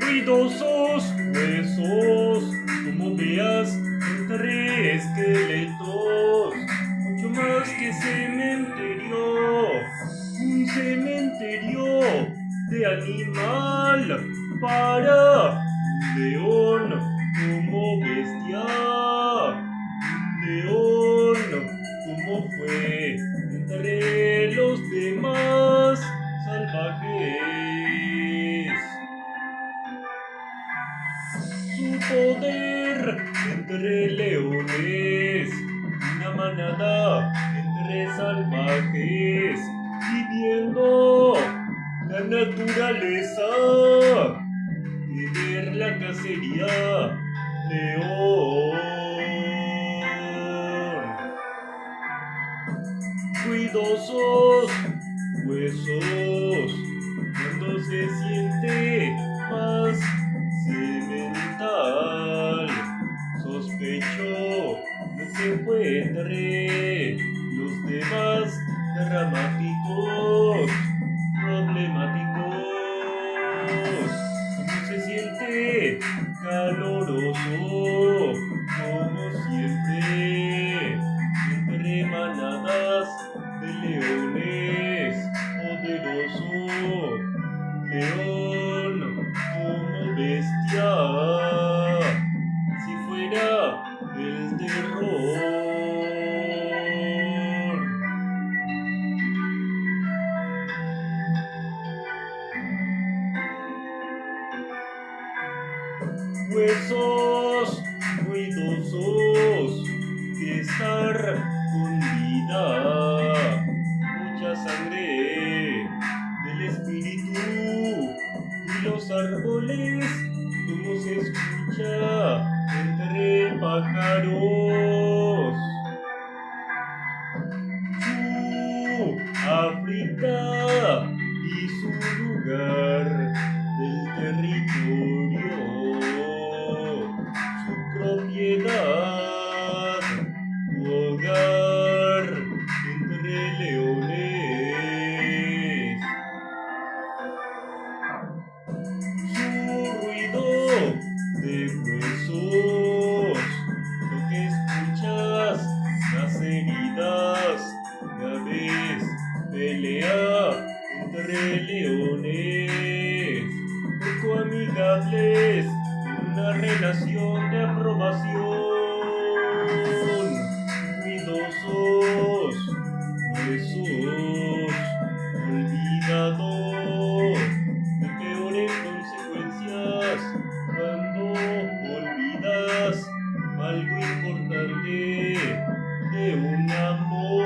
Ruidosos huesos, como veas, entre esqueletos, mucho más que cementerio, un cementerio de animal para un león como bestia, un león como fue entre los demás salvajes. Su poder entre leones, una manada entre salvajes, viviendo la naturaleza, tener la cacería, león. Ruidosos huesos, cuando se siente más cemental. Sospecho lo que fue entre los demás dramáticos, problemáticos. ¿Cómo se siente? Caloroso, como siempre, entre manadas de leones, poderoso, león como bestia, si fuera el terror. Huesos ruidosos que estar con vida, mucha sangre del espíritu y los árboles, como se escucha entre pájaros. Su África y su lugar del territorio, su propiedad, tu hogar entre leones. Su ruido de huesos, lo que escuchas, las heridas, ya ves, pelea entre leones, poco amigables, en una relación de aprobación. Ruidosos huesos, olvidados de peores consecuencias cuando olvidas algo importante de un amor.